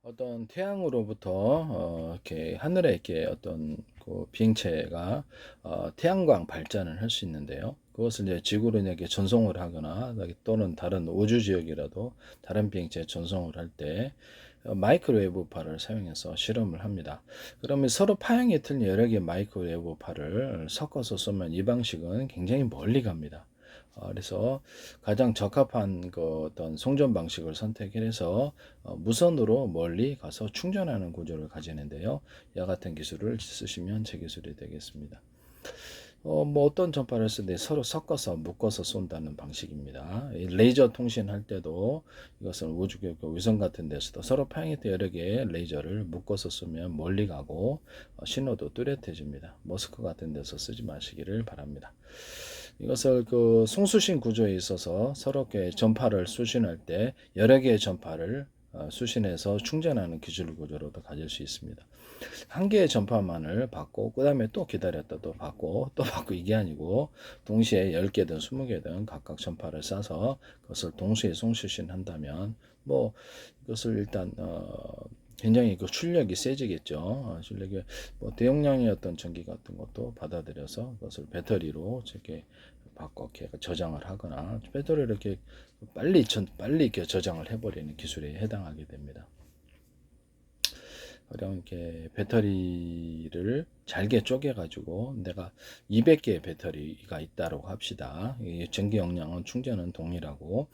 어떤 태양으로부터 이렇게 하늘에 이렇게 어떤 그 비행체가 태양광 발전을 할 수 있는데요. 그것을 이제 지구로 이렇게 전송을 하거나 또는 다른 우주 지역이라도 다른 비행체에 전송을 할 때 마이크로웨이브파를 사용해서 실험을 합니다. 그러면 서로 파형이 틀린 여러 개의 마이크로웨이브파를 섞어서 쏘면 이 방식은 굉장히 멀리 갑니다. 그래서 가장 적합한 그 어떤 송전 방식을 선택해서 무선으로 멀리 가서 충전하는 구조를 가지는데요. 이와 같은 기술을 쓰시면 제 기술이 되겠습니다. 뭐 어떤 전파를 쓰는데 서로 섞어서 묶어서 쏜다는 방식입니다. 레이저 통신할 때도 이것은 우주교육 위성 같은 데서도 서로 파형했던 여러 개의 레이저를 묶어서 쏘면 멀리 가고 신호도 뚜렷해집니다. 머스크 같은 데서 쓰지 마시기를 바랍니다. 이것을 그 송수신 구조에 있어서 서로 전파를 수신할 때 여러 개의 전파를 수신해서 충전하는 기술 구조로도 가질 수 있습니다. 한 개의 전파만을 받고 그 다음에 또 기다렸다 또 받고 또 받고 이게 아니고 동시에 10개든 20개든 각각 전파를 쏴서 그것을 동시에 송수신한다면 뭐 이것을 일단 굉장히 그 출력이 세지겠죠. 출력이 뭐 대용량의 어떤 전기 같은 것도 받아들여서 그것을 배터리로 이렇게 바꿔 이렇게 저장을 하거나 배터리를 이렇게 빨리 이렇게 저장을 해버리는 기술에 해당하게 됩니다. 가령 이렇게 배터리를 잘게 쪼개 가지고 내가 200개의 배터리가 있다고 합시다. 전기 용량은 충전은 동일하고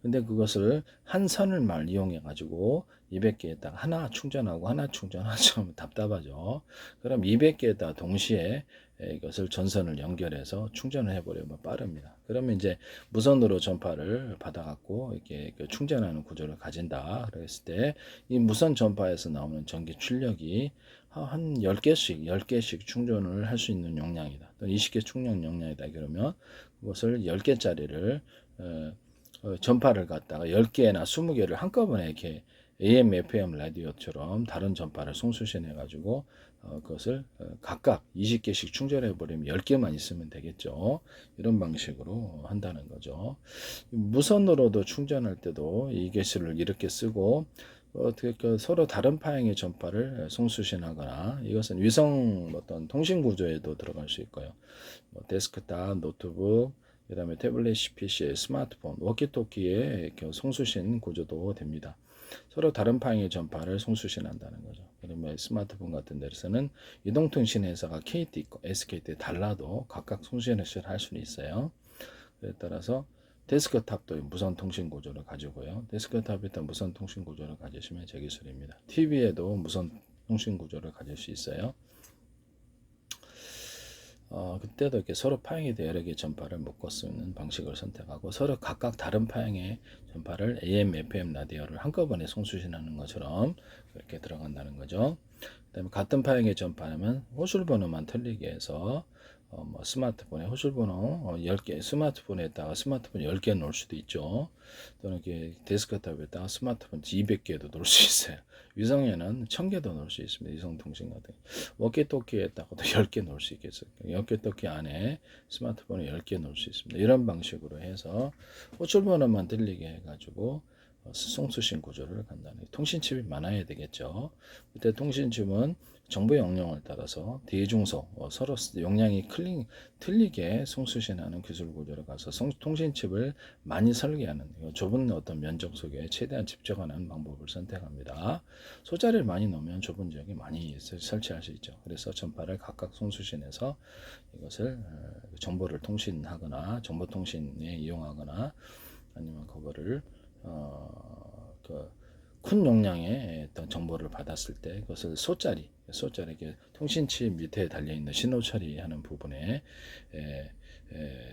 근데 그것을 한 선을만 이용해 가지고 200개에다가 하나 충전하고 하나 충전하면 답답하죠. 그럼 200개에다 동시에 이것을 전선을 연결해서 충전을 해버리면 빠릅니다. 그러면 이제 무선으로 전파를 받아갖고 이렇게 충전하는 구조를 가진다. 그랬을 때 이 무선 전파에서 나오는 전기 출력이 한 10개씩 충전을 할 수 있는 용량이다. 또 20개 충전 용량이다. 그러면 그것을 10개짜리를 전파를 갖다가 10개나 20개를 한꺼번에 이렇게 AM, FM 라디오처럼 다른 전파를 송수신해 가지고 그것을 각각 20개씩 충전해 버리면 10개만 있으면 되겠죠. 이런 방식으로 한다는 거죠. 무선으로도 충전할 때도 이 기술을 이렇게 쓰고 어떻게 서로 다른 파형의 전파를 송수신하거나 이것은 위성 어떤 통신 구조에도 들어갈 수 있고요. 뭐 데스크탑, 노트북, 그다음에 태블릿 PC, 스마트폰, 워키토키의 송수신 구조도 됩니다. 서로 다른 파형의 전파를 송수신한다는 거죠. 그러면 스마트폰 같은 데서는 이동통신 회사가 KT 있고 SKT 달라도 각각 송수신을 할 수는 있어요. 그에 따라서 데스크탑도 무선 통신 구조를 가지고요. 데스크탑에 다 무선 통신 구조를 가지시면 제 기술입니다. TV에도 무선 통신 구조를 가질 수 있어요. 그때도 이렇게 서로 파형이 되어 여러 개의 전파를 묶어 쓰는 방식을 선택하고 서로 각각 다른 파형의 전파를 AM, FM 라디오를 한꺼번에 송수신하는 것처럼 그렇게 들어간다는 거죠. 그다음에 같은 파형의 전파라면 호출 번호만 틀리게 해서 뭐 스마트폰에 호출 번호 10개 스마트폰에다가 스마트폰 10개 놓을 수도 있죠. 또는 이렇게 데스크탑에다가 스마트폰 200개도 놓을 수 있어요. 위성에는 1000개도 놓을 수 있습니다. 위성통신 같은 워키토키에다가도 10개 놓을 수 있겠어요. 워키토키 안에 스마트폰을 10개 놓을 수 있습니다. 이런 방식으로 해서 호출 번호만 들리게 해가지고 송수신 구조를 간다는 통신칩이 많아야 되겠죠. 그때 통신칩은 정보 용량을 따라서 대중소 서로 용량이 틀리게 송수신하는 기술 구조를 가서 통신칩을 많이 설계하는 좁은 어떤 면적 속에 최대한 집적하는 방법을 선택합니다. 소자리를 많이 넣으면 좁은 지역에 많이 설치할 수 있죠. 그래서 전파를 각각 송수신해서 이것을 정보를 통신하거나 정보통신에 이용하거나 아니면 그거를 큰 용량의 어떤 정보를 받았을 때 그것을 소짜리 통신칩 밑에 달려있는 신호 처리하는 부분에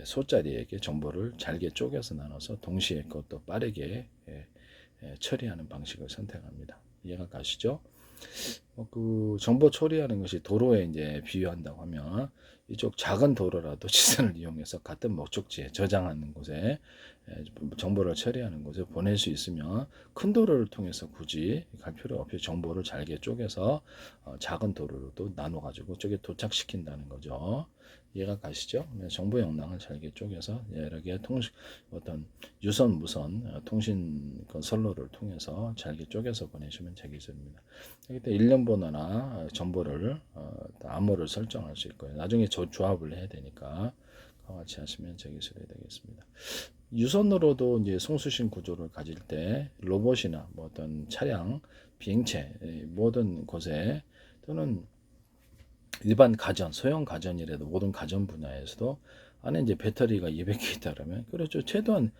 소짜리에게 정보를 잘게 쪼개서 나눠서 동시에 그것도 빠르게 처리하는 방식을 선택합니다. 이해가 가시죠? 그 정보 처리하는 것이 도로에 이제 비유한다고 하면 이쪽 작은 도로라도 시선을 이용해서 같은 목적지에 저장하는 곳에 정보를 처리하는 곳에 보낼 수 있으면 큰 도로를 통해서 굳이 갈 필요 없이 정보를 잘게 쪼개서 작은 도로로도 나눠 가지고 저게 도착시킨다는 거죠. 이해가 가시죠? 정보 역량을 잘게 쪼개서 여러 개의 어떤 유선, 무선 통신 선로를 통해서 잘게 쪼개서 보내시면 되겠습니다. 이때 일련 번호나 정보를 암호를 설정할 수 있고요. 나중에 조합을 해야 되니까 같이 하시면 제기술이 되겠습니다. 유선으로도 이제 송수신 구조를 가질 때 로봇이나 뭐 어떤 차량, 비행체 모든 곳에 또는 일반 가전, 소형 가전이라도 모든 가전 분야에서도 안에 이제 배터리가 200개 있다라면 그렇죠. 최소한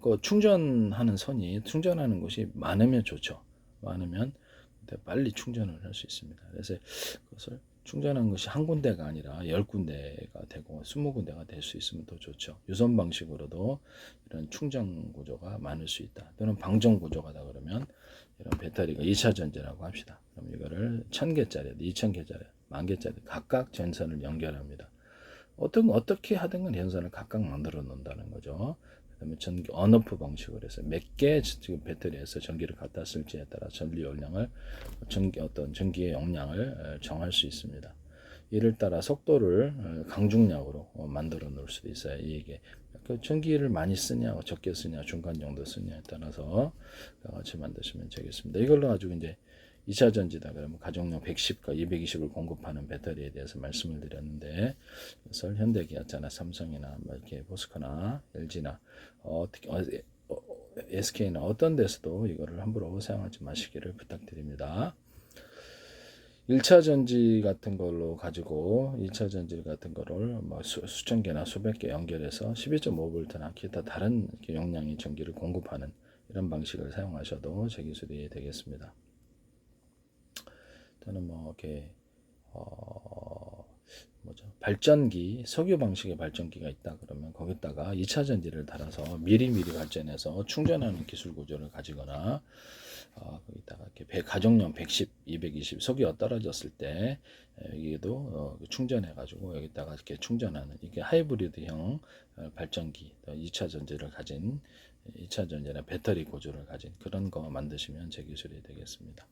그 충전하는 선이 충전하는 곳이 많으면 좋죠. 많으면 빨리 충전을 할 수 있습니다. 그래서 그것을 충전한 것이 한 군데가 아니라 10군데가 되고 20군데가 될 수 있으면 더 좋죠. 유선 방식으로도 이런 충전 구조가 많을 수 있다. 또는 방전 구조가다 그러면 이런 배터리가 2차 전지라고 합시다. 그럼 이거를 1000개짜리, 2000개짜리, 10,000개짜리 각각 전선을 연결합니다. 어떻게 하든 전선을 각각 만들어 놓는다는 거죠. 그다음에 전기 온오프 방식으로 해서 몇 개 지금 배터리에서 전기를 갖다 쓸지에 따라 전기 용량을 전기의 용량을 정할 수 있습니다. 이를 따라 속도를 강중량으로 만들어 놓을 수도 있어요. 이게 그 전기를 많이 쓰냐, 적게 쓰냐, 중간 정도 쓰냐에 따라서 같이 만드시면 되겠습니다. 이걸로 가지고 이제 2차 전지다 그러면 가정용 110과 220을 공급하는 배터리에 대해서 말씀을 드렸는데 그것을 현대기아차나 삼성이나 뭐 이렇게 포스코나 LG나 SK나 어떤 데서도 이거를 함부로 사용하지 마시기를 부탁드립니다. 1차 전지 같은 걸로 가지고 2차 전지 같은 거를 뭐 수천 개나 수백 개 연결해서 12.5V나 기타 다른 용량의 전기를 공급하는 이런 방식을 사용하셔도 제 기술이 되겠습니다. 또는 뭐 이렇게 발전기, 석유 방식의 발전기가 있다 그러면 거기다가 2차 전지를 달아서 미리미리 발전해서 충전하는 기술 구조를 가지거나 거기다가 이렇게 가정용 110, 220 석유가 떨어졌을 때 여기도 충전해 가지고 여기다가 이렇게 충전하는 이게 하이브리드형 발전기, 2차 전지를 가진 2차 전지나 배터리 구조를 가진 그런 거 만드시면 제 기술이 되겠습니다.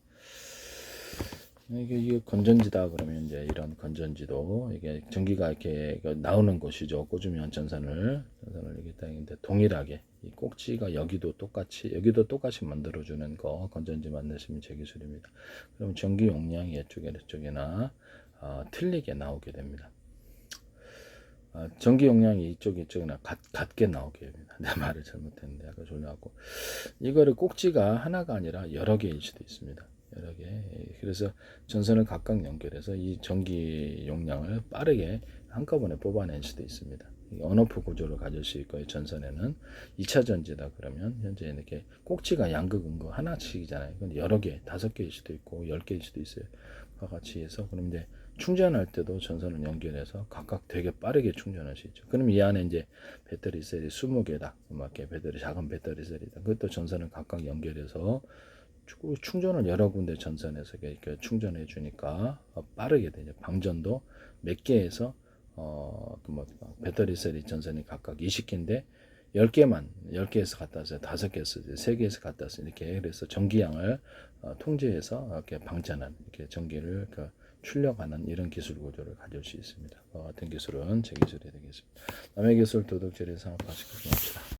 이게 건전지다 그러면 이제 이런 건전지도 이게 전기가 이렇게 나오는 곳이죠. 꽂으면 전선을 이렇게 딱인데 동일하게 이 꼭지가 여기도 똑같이 만들어주는 거 건전지 만드시면 제 기술입니다. 그럼 전기 용량이 이쪽이나 틀리게 나오게 됩니다. 전기 용량이 이쪽이나 같게 나오게 됩니다. 내 말을 잘못했는데 약간 졸려갖고 이거를 꼭지가 하나가 아니라 여러 개일 수도 있습니다. 여러 개. 그래서 전선을 각각 연결해서 이 전기 용량을 빠르게 한꺼번에 뽑아낼 수도 있습니다. 온오프 구조를 가질 수 있고요. 전선에는 2차 전지다 그러면 현재 이렇게 꼭지가 양극 음극 하나씩이잖아요. 그건 여러 개, 5개일 수도 있고 10개일 수도 있어요. 그와 같이 해서 그럼 이제 충전할 때도 전선을 연결해서 각각 되게 빠르게 충전할 수 있죠. 그럼 이 안에 이제 배터리 셀이 20개다. 이렇게 작은 배터리 셀이다. 그것도 전선을 각각 연결해서 충전을 여러 군데 전선에서 이렇게 충전해 주니까 빠르게 되죠. 방전도 몇 개에서 배터리 셀이 전선이 각각 20개인데 10개에서 갖다 와서 5개에서 3개에서 갖다 와서 이렇게 그래서 전기량을 통제해서 이렇게 방전하는 이렇게 전기를 출력하는 이런 기술 구조를 가질 수 있습니다. 같은 기술은 제 기술이 되겠습니다. 남의 기술 도덕질에 상업화시키기 합시다.